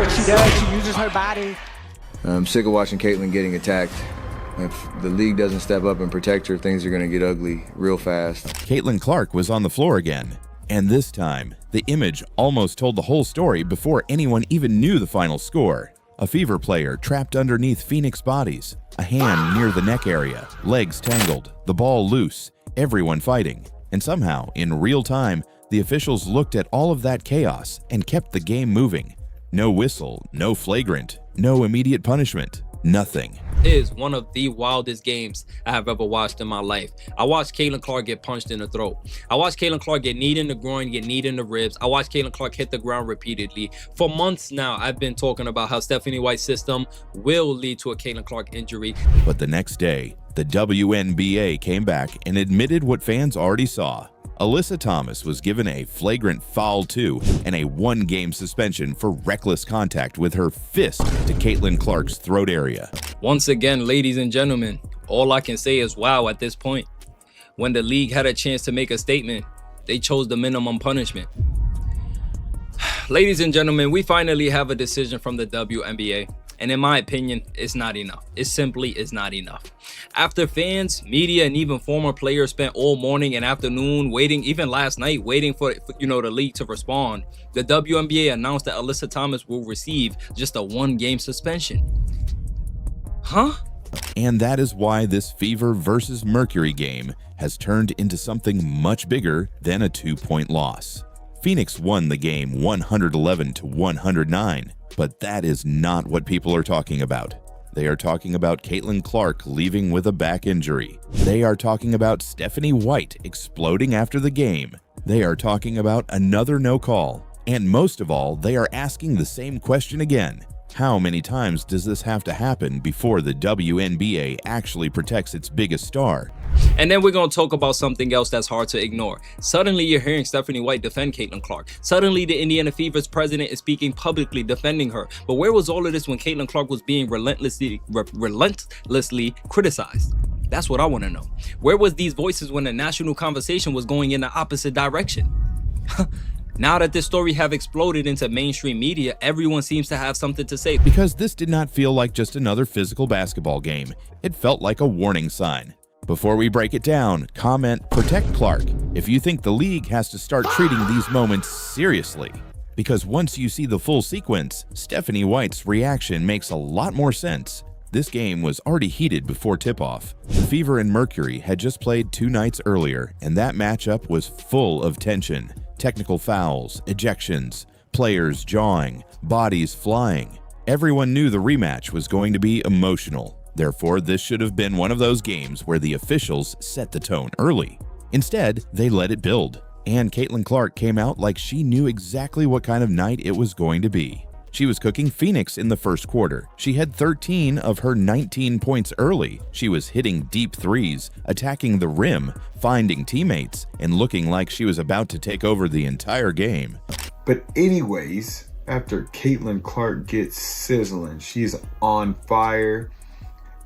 what she does. She uses her body. I'm sick of watching Caitlyn getting attacked. If the league doesn't step up and protect her, things are going to get ugly real fast. Caitlin Clark was on the floor again. And this time, the image almost told the whole story before anyone even knew the final score. A Fever player trapped underneath Phoenix bodies, a hand near the neck area, legs tangled, the ball loose, everyone fighting. And somehow, in real time, the officials looked at all of that chaos and kept the game moving. No whistle, no flagrant, no immediate punishment, nothing. Is one of the wildest games I have ever watched in my life. I watched Caitlin Clark get punched in the throat. I watched Caitlin Clark get kneed in the groin, get kneed in the ribs. I watched Caitlin Clark hit the ground repeatedly. For months now, I've been talking about how Stephanie White's system will lead to a Caitlin Clark injury. But the next day, the WNBA came back and admitted what fans already saw. Alyssa Thomas was given a flagrant foul 2 and a 1-game suspension for reckless contact with her fist to Caitlin Clark's throat area. Once again, ladies and gentlemen, all I can say is wow at this point. When the league had a chance to make a statement, they chose the minimum punishment. Ladies and gentlemen, we finally have a decision from the WNBA. And in my opinion, it's not enough. It simply is not enough. After fans, media, and even former players spent all morning and afternoon waiting, even last night, waiting for the league to respond, the WNBA announced that Alyssa Thomas will receive just a 1-game suspension. Huh? And that is why this Fever versus Mercury game has turned into something much bigger than a 2-point loss. Phoenix won the game 111-109. But that is not what people are talking about. They are talking about Caitlin Clark leaving with a back injury. They are talking about Stephanie White exploding after the game. They are talking about another no call. And most of all, they are asking the same question again. How many times does this have to happen before the WNBA actually protects its biggest star? And then we're going to talk about something else that's hard to ignore. Suddenly, you're hearing Stephanie White defend Caitlin Clark. Suddenly, the Indiana Fever's president is speaking publicly defending her. But where was all of this when Caitlin Clark was being relentlessly criticized? That's what I want to know. Where was these voices when the national conversation was going in the opposite direction? Now that this story have exploded into mainstream media, everyone seems to have something to say. Because this did not feel like just another physical basketball game. It felt like a warning sign. Before we break it down, comment "Protect Clark" if you think the league has to start treating these moments seriously. Because once you see the full sequence, Stephanie White's reaction makes a lot more sense. This game was already heated before tip-off. The Fever and Mercury had just played 2 nights earlier, and that matchup was full of tension. Technical fouls, ejections, players jawing, bodies flying. Everyone knew the rematch was going to be emotional. Therefore, this should have been one of those games where the officials set the tone early. Instead, they let it build. And Caitlin Clark came out like she knew exactly what kind of night it was going to be. She was cooking Phoenix in the first quarter. She had 13 of her 19 points early. She was hitting deep threes, attacking the rim, finding teammates, and looking like she was about to take over the entire game. But anyways, after Caitlin Clark gets sizzling, she's on fire.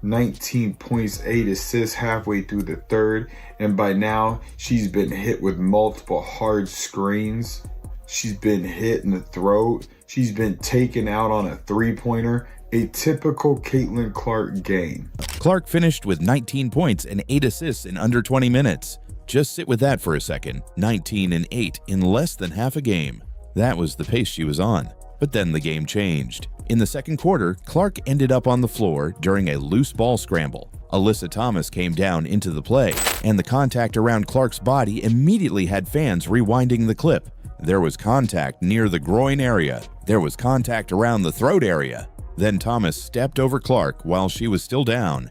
19 points, 8 assists halfway through the third, and by now she's been hit with multiple hard screens. She's been hit in the throat. She's been taken out on a 3-pointer. A typical Caitlin Clark game. Clark finished with 19 points and 8 assists in under 20 minutes. Just sit with that for a second. 19 and 8 in less than half a game. That was the pace she was on. But then the game changed. In the second quarter, Clark ended up on the floor during a loose ball scramble. Alyssa Thomas came down into the play, and the contact around Clark's body immediately had fans rewinding the clip. There was contact near the groin area. There was contact around the throat area. Then Thomas stepped over Clark while she was still down,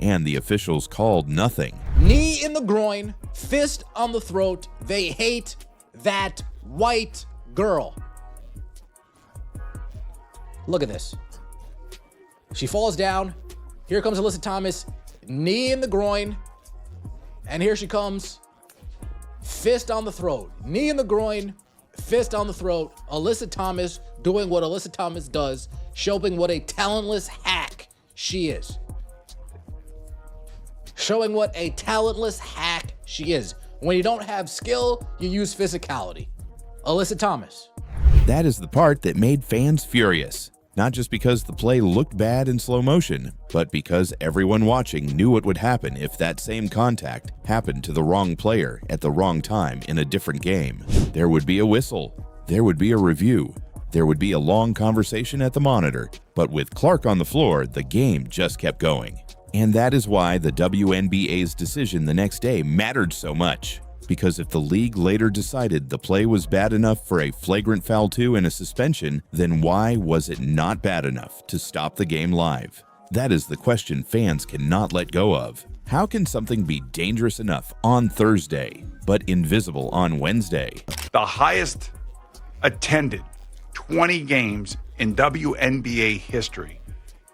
and the officials called nothing. Knee in the groin, fist on the throat. They hate that white girl. Look at this. She falls down. Here comes Alyssa Thomas, knee in the groin. And here she comes, fist on the throat. Knee in the groin, fist on the throat. Alyssa Thomas doing what Alyssa Thomas does, showing what a talentless hack she is. Showing what a talentless hack she is. When you don't have skill, you use physicality. Alyssa Thomas. That is the part that made fans furious. Not just because the play looked bad in slow motion, but because everyone watching knew what would happen if that same contact happened to the wrong player at the wrong time in a different game. There would be a whistle, there would be a review, there would be a long conversation at the monitor, but with Clark on the floor, the game just kept going. And that is why the WNBA's decision the next day mattered so much. Because if the league later decided the play was bad enough for a flagrant foul 2 and a suspension, then why was it not bad enough to stop the game live? That is the question fans cannot let go of. How can something be dangerous enough on Thursday, but invisible on Wednesday? The highest attended 20 games in WNBA history.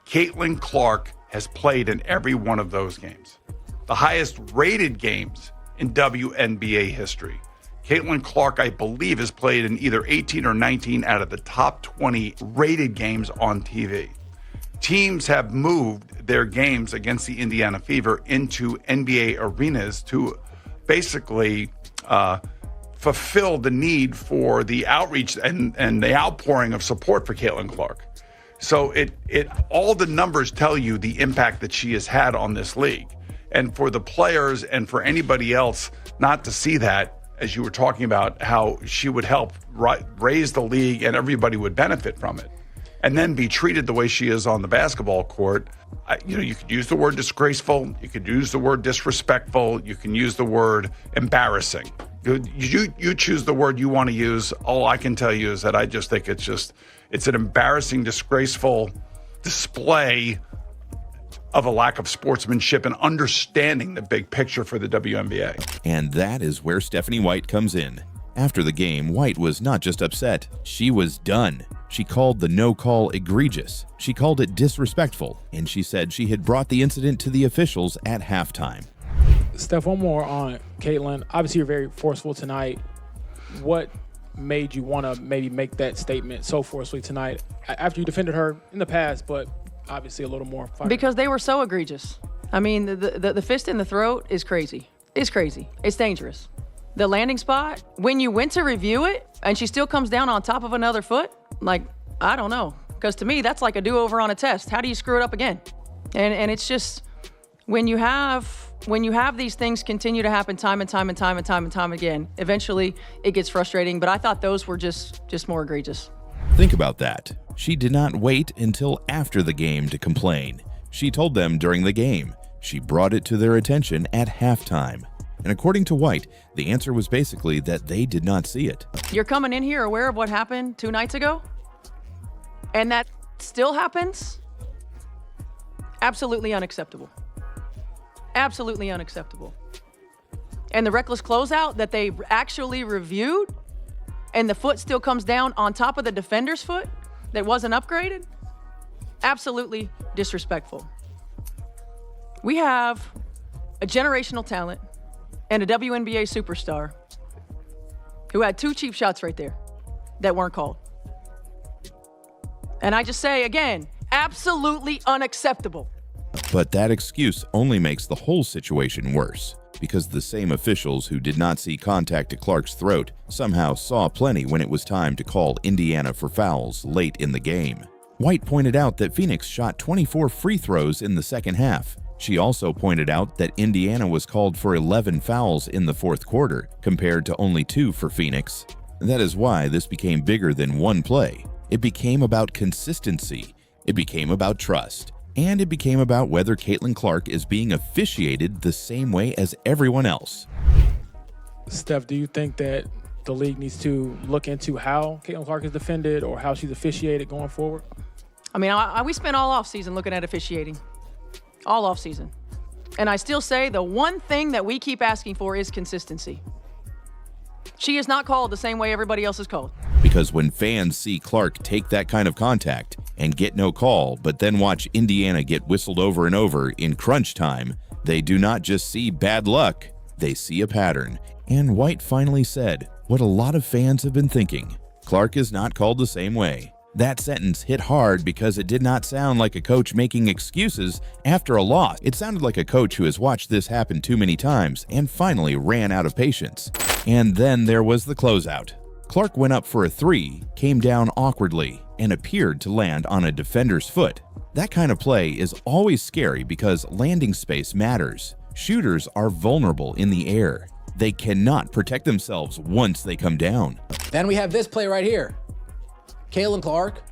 Caitlin Clark has played in every one of those games. The highest rated games in WNBA history. Caitlin Clark, I believe, has played in either 18 or 19 out of the top 20 rated games on TV. Teams have moved their games against the Indiana Fever into NBA arenas to basically fulfill the need for the outreach and the outpouring of support for Caitlin Clark. So all the numbers tell you the impact that she has had on this league. And for the players and for anybody else not to see that, as you were talking about, how she would help raise the league and everybody would benefit from it, and then be treated the way she is on the basketball court. You could use the word disgraceful, you could use the word disrespectful, you can use the word embarrassing. You choose the word you want to use. All I can tell you is that I just think it's an embarrassing, disgraceful display of a lack of sportsmanship and understanding the big picture for the WNBA. And that is where Stephanie White comes in. After the game, White was not just upset, she was done. She called the no call egregious. She called it disrespectful, and she said she had brought the incident to the officials at halftime. Steph, one more on Caitlin. Obviously, you're very forceful tonight. What made you want to maybe make that statement so forcefully tonight after you defended her in the past, but obviously a little more fire? Because they were so egregious. I mean, the fist in the throat is crazy. It's crazy. It's dangerous. The landing spot, when you went to review it and she still comes down on top of another foot, like, I don't know. Because to me, that's like a do-over on a test. How do you screw it up again? And it's just, when you have these things continue to happen time and time again, eventually it gets frustrating. But I thought those were just more egregious. Think about that. She did not wait until after the game to complain. She told them during the game. She brought it to their attention at halftime. And according to White, the answer was basically that they did not see it. You're coming in here aware of what happened 2 nights ago? And that still happens? Absolutely unacceptable. Absolutely unacceptable. And the reckless closeout that they actually reviewed, and the foot still comes down on top of the defender's foot that wasn't upgraded? Absolutely disrespectful. We have a generational talent and a WNBA superstar who had 2 cheap shots right there that weren't called. And I just say, again, absolutely unacceptable. But that excuse only makes the whole situation worse, because the same officials who did not see contact at Clark's throat somehow saw plenty when it was time to call Indiana for fouls late in the game. White pointed out that Phoenix shot 24 free throws in the second half. She also pointed out that Indiana was called for 11 fouls in the fourth quarter, compared to only 2 for Phoenix. That is why this became bigger than one play. It became about consistency, it became about trust, and it became about whether Caitlin Clark is being officiated the same way as everyone else. Steph, do you think that the league needs to look into how Caitlin Clark is defended or how she's officiated going forward? I mean, we spent all offseason looking at officiating. All offseason. And I still say the one thing that we keep asking for is consistency. She is not called the same way everybody else is called. Because when fans see Clark take that kind of contact and get no call, but then watch Indiana get whistled over and over in crunch time, they do not just see bad luck, they see a pattern. And White finally said what a lot of fans have been thinking. Clark is not called the same way. That sentence hit hard because it did not sound like a coach making excuses after a loss. It sounded like a coach who has watched this happen too many times and finally ran out of patience. And then there was the closeout. Clark went up for a three, came down awkwardly, and appeared to land on a defender's foot. That kind of play is always scary because landing space matters. Shooters are vulnerable in the air. They cannot protect themselves once they come down. Then we have this play right here. Caitlin Clark,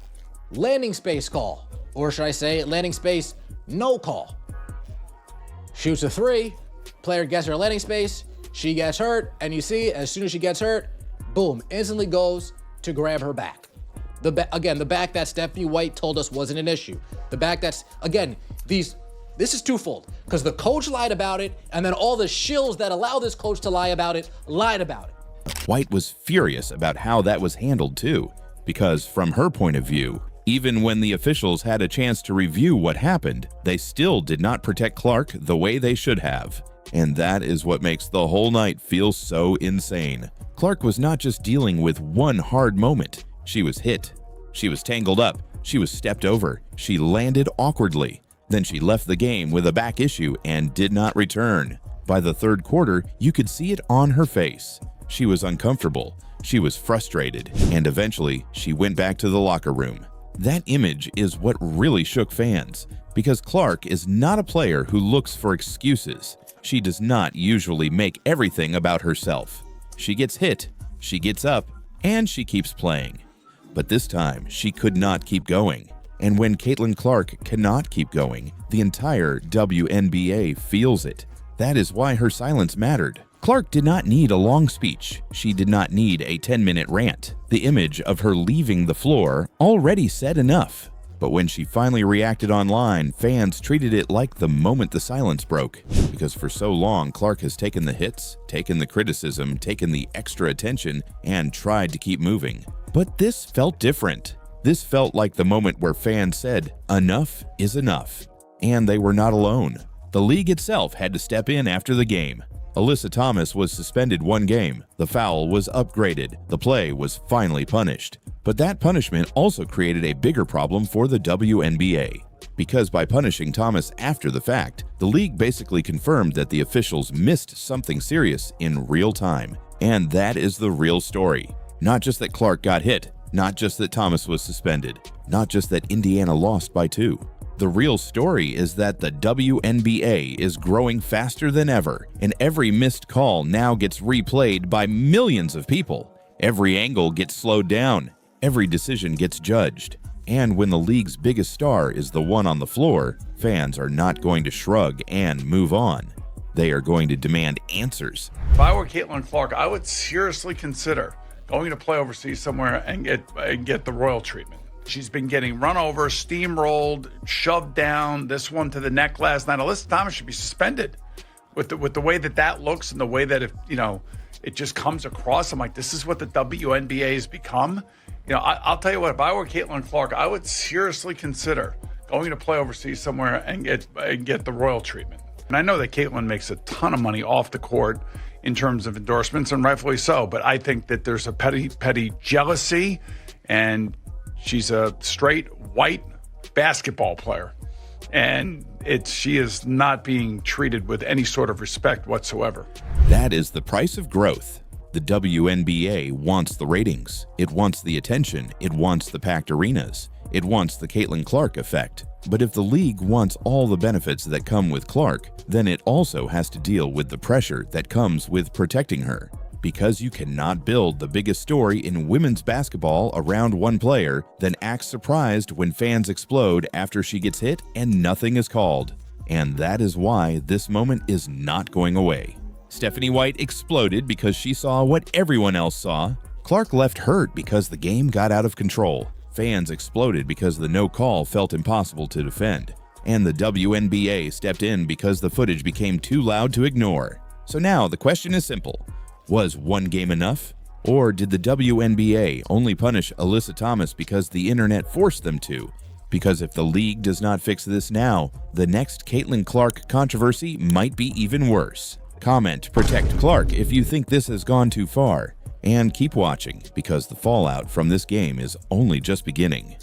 landing space call. Or should I say landing space no call. Shoots a three, player gets her landing space, she gets hurt, and you see as soon as she gets hurt, boom, instantly goes to grab her back. Again, the back that Stephanie White told us wasn't an issue. The back that's, again, this is twofold, because the coach lied about it, and then all the shills that allow this coach to lie about it, lied about it. White was furious about how that was handled too, because from her point of view, even when the officials had a chance to review what happened, they still did not protect Clark the way they should have. And that is what makes the whole night feel so insane. Clark was not just dealing with one hard moment. She was hit. She was tangled up. She was stepped over. She landed awkwardly. Then she left the game with a back issue and did not return. By the third quarter, you could see it on her face. She was uncomfortable. She was frustrated. And eventually, she went back to the locker room. That image is what really shook fans, because Clark is not a player who looks for excuses. She does not usually make everything about herself. She gets hit, she gets up, and she keeps playing. But this time, she could not keep going. And when Caitlin Clark cannot keep going, the entire WNBA feels it. That is why her silence mattered. Clark did not need a long speech. She did not need a 10-minute rant. The image of her leaving the floor already said enough. But when she finally reacted online, fans treated it like the moment the silence broke. Because for so long, Clark has taken the hits, taken the criticism, taken the extra attention, and tried to keep moving. But this felt different. This felt like the moment where fans said, enough is enough. And they were not alone. The league itself had to step in after the game. Alyssa Thomas was suspended 1 game. The foul was upgraded. The play was finally punished. But that punishment also created a bigger problem for the WNBA. Because by punishing Thomas after the fact, the league basically confirmed that the officials missed something serious in real time. And that is the real story. Not just that Clark got hit, not just that Thomas was suspended, not just that Indiana lost by 2. The real story is that the WNBA is growing faster than ever, and every missed call now gets replayed by millions of people. Every angle gets slowed down. Every decision gets judged. And when the league's biggest star is the one on the floor, fans are not going to shrug and move on. They are going to demand answers. If I were Caitlin Clark, I would seriously consider going to play overseas somewhere and get the royal treatment. She's been getting run over, steamrolled, shoved down, this one to the neck last night. Alyssa Thomas should be suspended with the way that looks and the way that it just comes across. I'm like, this is what the WNBA has become. I'll tell you what, if I were Caitlin Clark, I would seriously consider going to play overseas somewhere and get the royal treatment. And I know that Caitlin makes a ton of money off the court in terms of endorsements, and rightfully so. But I think that there's a petty jealousy, and she's a straight white basketball player, and she is not being treated with any sort of respect whatsoever. That is the price of growth. The WNBA wants the ratings. It wants the attention. It wants the packed arenas. It wants the Caitlin Clark effect. But if the league wants all the benefits that come with Clark, then it also has to deal with the pressure that comes with protecting her. Because you cannot build the biggest story in women's basketball around one player, then act surprised when fans explode after she gets hit and nothing is called. And that is why this moment is not going away. Stephanie White exploded because she saw what everyone else saw. Clark left hurt because the game got out of control. Fans exploded because the no call felt impossible to defend. And the WNBA stepped in because the footage became too loud to ignore. So now the question is simple. Was 1 game enough? Or did the WNBA only punish Alyssa Thomas because the internet forced them to? Because if the league does not fix this now, the next Caitlin Clark controversy might be even worse. Comment Protect Clark if you think this has gone too far. And keep watching, because the fallout from this game is only just beginning.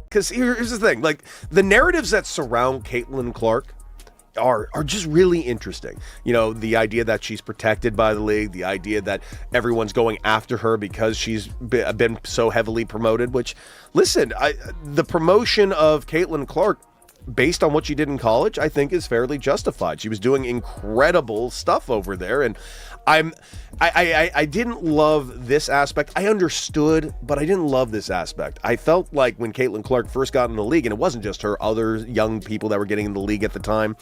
Because here's the thing, like, the narratives that surround Caitlin Clark, are just really interesting. You know, the idea that she's protected by the league, the idea that everyone's going after her because she's been so heavily promoted, which, listen, the promotion of Caitlin Clark, based on what she did in college, I think is fairly justified. She was doing incredible stuff over there, and I didn't love this aspect. I understood, but I didn't love this aspect. I felt like when Caitlin Clark first got in the league, and it wasn't just her, other young people that were getting in the league at the time,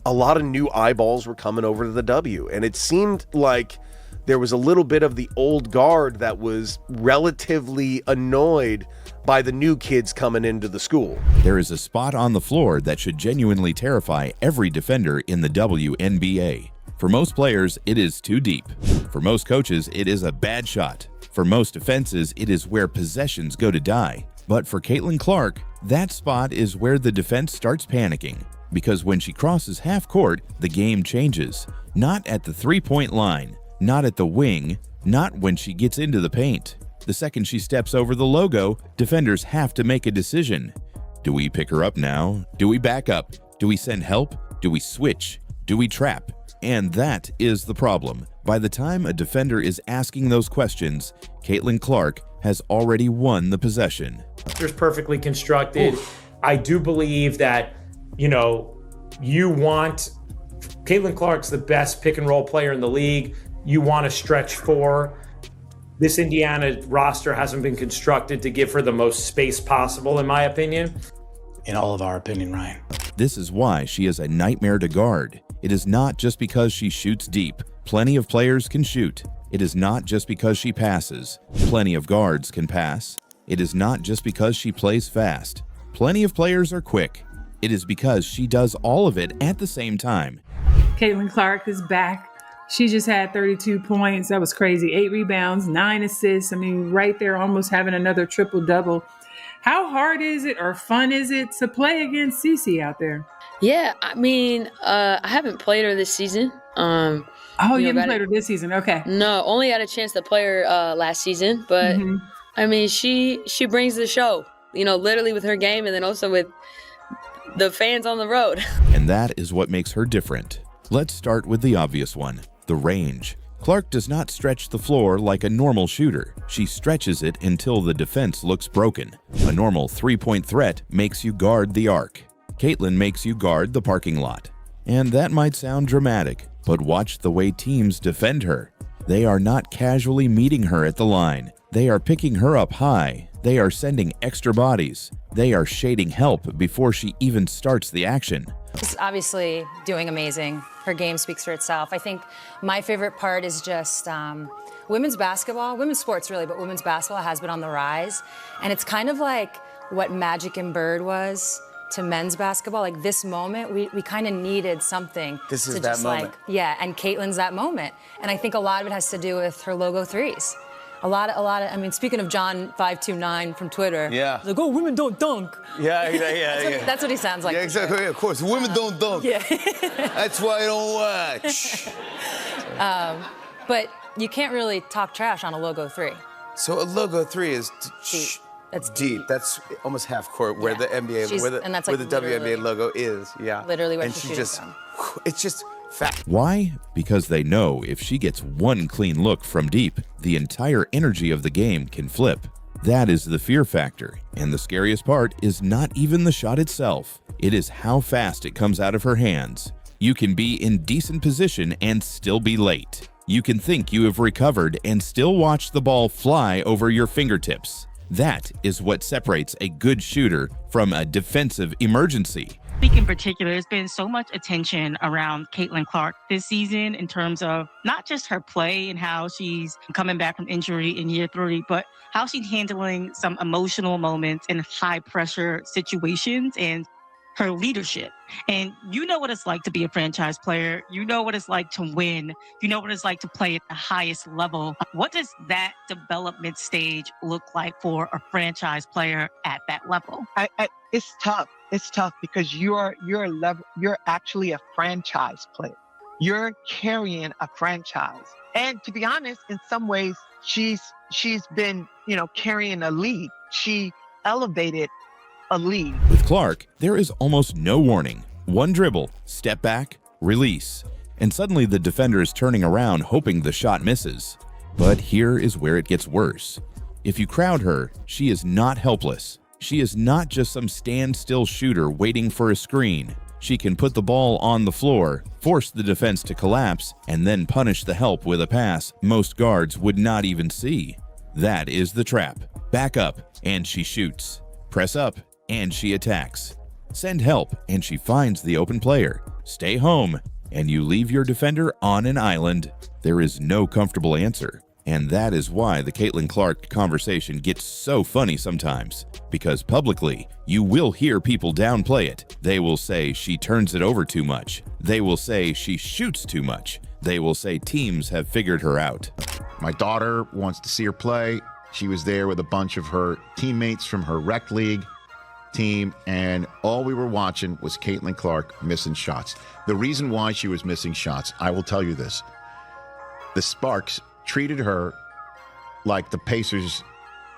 a lot of new eyeballs were coming over to the W, and it seemed like there was a little bit of the old guard that was relatively annoyed by the new kids coming into the school. There is a spot on the floor that should genuinely terrify every defender in the WNBA. For most players, it is too deep. For most coaches, it is a bad shot. For most defenses, it is where possessions go to die. But for Caitlin Clark, that spot is where the defense starts panicking. Because when she crosses half court, the game changes. Not at the three-point line, not at the wing, not when she gets into the paint. The second she steps over the logo, defenders have to make a decision. Do we pick her up now? Do we back up? Do we send help? Do we switch? Do we trap? And that is the problem. By the time a defender is asking those questions, Caitlin Clark has already won the possession. It's perfectly constructed. I do believe that, you know, you want Caitlin Clark's the best pick and roll player in the league. You want to stretch four. This Indiana roster hasn't been constructed to give her the most space possible, in my opinion. In all of our opinion, Ryan. This is why she is a nightmare to guard. It is not just because she shoots deep. Plenty of players can shoot. It is not just because she passes. Plenty of guards can pass. It is not just because she plays fast. Plenty of players are quick. It is because she does all of it at the same time. Caitlin Clark is back. She just had 32 points. That was crazy. 8 rebounds, 9 assists. I mean, right there, almost having another triple-double. How hard is it or fun is it to play against Cece out there? Yeah, I mean, I haven't played her this season. You haven't played her this season? Okay. No, only had a chance to play her last season. But, I mean, she brings the show, you know, literally with her game and then also with the fans on the road. And that is what makes her different. Let's start with the obvious one. The range. Clark does not stretch the floor like a normal shooter. She stretches it until the defense looks broken. A normal three-point threat makes you guard the arc. Caitlin makes you guard the parking lot. And that might sound dramatic, but watch the way teams defend her. They are not casually meeting her at the line. They are picking her up high. They are sending extra bodies. They are shading help before she even starts the action. She's obviously doing amazing. Her game speaks for itself. I think my favorite part is just women's basketball, women's sports really, but women's basketball has been on the rise. And it's kind of like what Magic and Bird was to men's basketball. Like this moment, we kind of needed something. This is to that just moment. Yeah, and Caitlin's that moment. And I think a lot of it has to do with her logo threes. A lot of, I mean, speaking of John 529 from Twitter, yeah, like, oh, women don't dunk. Yeah. That's what he sounds like. Yeah, exactly. Yeah, of course, women don't dunk. Yeah. That's why I don't watch. But you can't really talk trash on a logo three. So a logo three is deep. That's deep. That's almost half court where the NBA, where the WNBA logo is. Yeah. Literally what and she's she just, it's just fact. Why? Because they know if she gets one clean look from deep, the entire energy of the game can flip. That is the fear factor, and the scariest part is not even the shot itself. It is how fast it comes out of her hands. You can be in decent position and still be late. You can think you have recovered and still watch the ball fly over your fingertips. That is what separates a good shooter from a defensive emergency. I think in particular, there's been so much attention around Caitlin Clark this season in terms of not just her play and how she's coming back from injury in year 3, but how she's handling some emotional moments in high pressure situations and her leadership. And you know what it's like to be a franchise player. You know what it's like to win. You know what it's like to play at the highest level. What does that development stage look like for a franchise player at that level? It's tough. It's tough because you're actually a franchise player. You're carrying a franchise. And to be honest, in some ways, she's been, carrying a league. She elevated a league. With Clark, there is almost no warning. One dribble, step back, release, and suddenly the defender is turning around hoping the shot misses. But here is where it gets worse. If you crowd her, she is not helpless. She is not just some standstill shooter waiting for a screen. She can put the ball on the floor, force the defense to collapse, and then punish the help with a pass most guards would not even see. That is the trap. Back up, and she shoots. Press up, and she attacks. Send help, and she finds the open player. Stay home, and you leave your defender on an island. There is no comfortable answer. And that is why the Caitlin Clark conversation gets so funny sometimes. Because publicly, you will hear people downplay it. They will say she turns it over too much. They will say she shoots too much. They will say teams have figured her out. My daughter wants to see her play. She was there with a bunch of her teammates from her rec league team, and all we were watching was Caitlin Clark missing shots. The reason why she was missing shots, I will tell you this. The Sparks treated her like the Pacers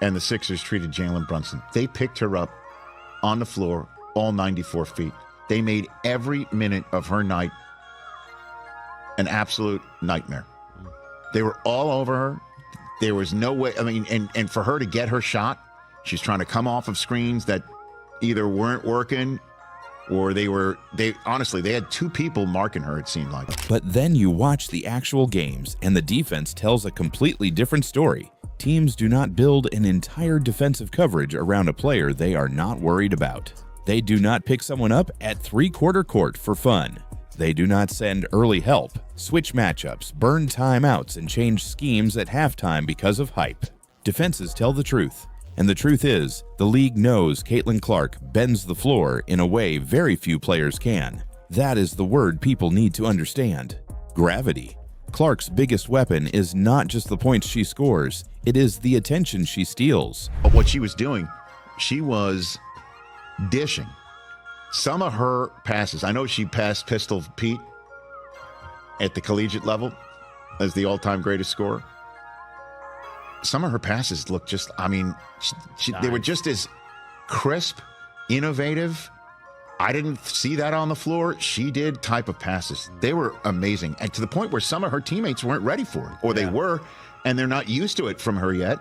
and the Sixers treated Jalen Brunson. They picked her up on the floor, all 94 feet. They made every minute of her night an absolute nightmare. They were all over her. There was no way, I mean, and for her to get her shot, she's trying to come off of screens that either weren't working or they honestly, they had two people marking her, it seemed like. But then you watch the actual games, and the defense tells a completely different story. Teams do not build an entire defensive coverage around a player they are not worried about. They do not pick someone up at three-quarter court for fun. They do not send early help, switch matchups, burn timeouts, and change schemes at halftime because of hype. Defenses tell the truth. And the truth is, the league knows Caitlin Clark bends the floor in a way very few players can. That is the word people need to understand. Gravity. Clark's biggest weapon is not just the points she scores, it is the attention she steals. But what she was doing, she was dishing. Some of her passes, I know she passed Pistol Pete at the collegiate level as the all-time greatest scorer. Some of her passes look just, I mean, they were just as crisp, innovative. I didn't see that on the floor. She did type of passes. They were amazing. And to the point where some of her teammates weren't ready for it, or they were, and they're not used to it from her yet.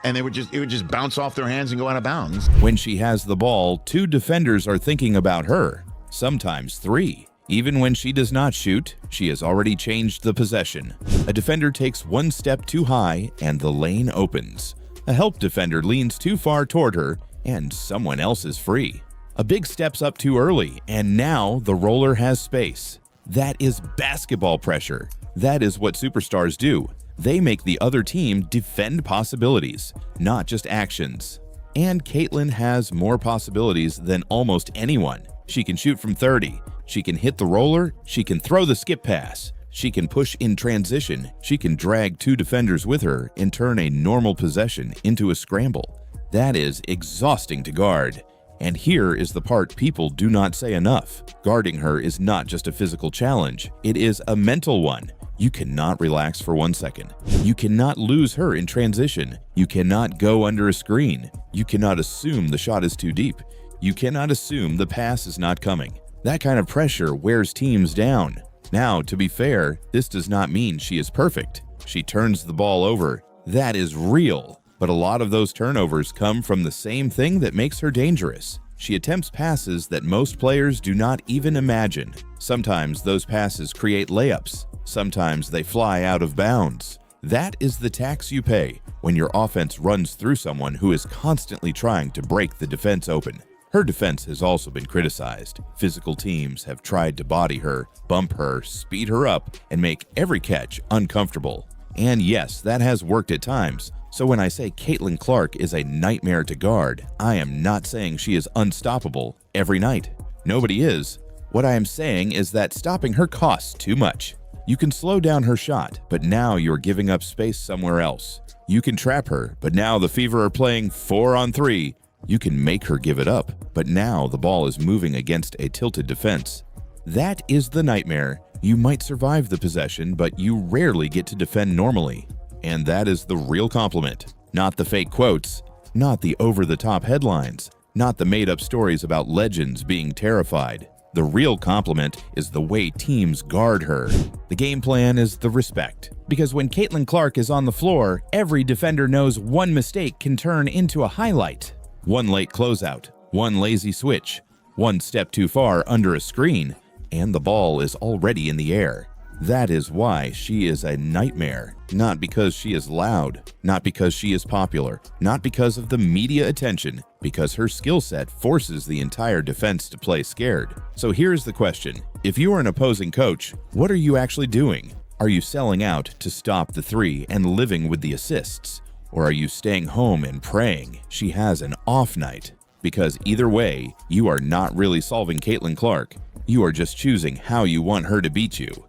And it would just bounce off their hands and go out of bounds. When she has the ball, two defenders are thinking about her, sometimes three. Even when she does not shoot, she has already changed the possession. A defender takes one step too high and the lane opens. A help defender leans too far toward her and someone else is free. A big steps up too early and now the roller has space. That is basketball pressure. That is what superstars do. They make the other team defend possibilities, not just actions. And Caitlin has more possibilities than almost anyone. She can shoot from 30. She can hit the roller, she can throw the skip pass, she can push in transition, she can drag two defenders with her and turn a normal possession into a scramble. That is exhausting to guard. And here is the part people do not say enough. Guarding her is not just a physical challenge, it is a mental one. You cannot relax for 1 second. You cannot lose her in transition. You cannot go under a screen. You cannot assume the shot is too deep. You cannot assume the pass is not coming. That kind of pressure wears teams down. Now, to be fair, this does not mean she is perfect. She turns the ball over. That is real. But a lot of those turnovers come from the same thing that makes her dangerous. She attempts passes that most players do not even imagine. Sometimes those passes create layups. Sometimes they fly out of bounds. That is the tax you pay when your offense runs through someone who is constantly trying to break the defense open. Her defense has also been criticized. Physical teams have tried to body her, bump her, speed her up, and make every catch uncomfortable. And yes, that has worked at times. So when I say Caitlin Clark is a nightmare to guard, I am not saying she is unstoppable every night. Nobody is. What I am saying is that stopping her costs too much. You can slow down her shot, but now you're giving up space somewhere else. You can trap her, but now the Fever are playing 4-on-3. You can make her give it up, but now the ball is moving against a tilted defense. That is the nightmare. You might survive the possession, but you rarely get to defend normally. And that is the real compliment. Not the fake quotes, not the over-the-top headlines, not the made-up stories about legends being terrified. The real compliment is the way teams guard her. The game plan is the respect. Because when Caitlin Clark is on the floor, every defender knows one mistake can turn into a highlight. One late closeout, one lazy switch, one step too far under a screen, and the ball is already in the air. That is why she is a nightmare. Not because she is loud, not because she is popular, not because of the media attention, because her skill set forces the entire defense to play scared. So here's the question. If you are an opposing coach, what are you actually doing? Are you selling out to stop the three and living with the assists? Or are you staying home and praying she has an off night? Because either way, you are not really solving Caitlin Clark. You are just choosing how you want her to beat you.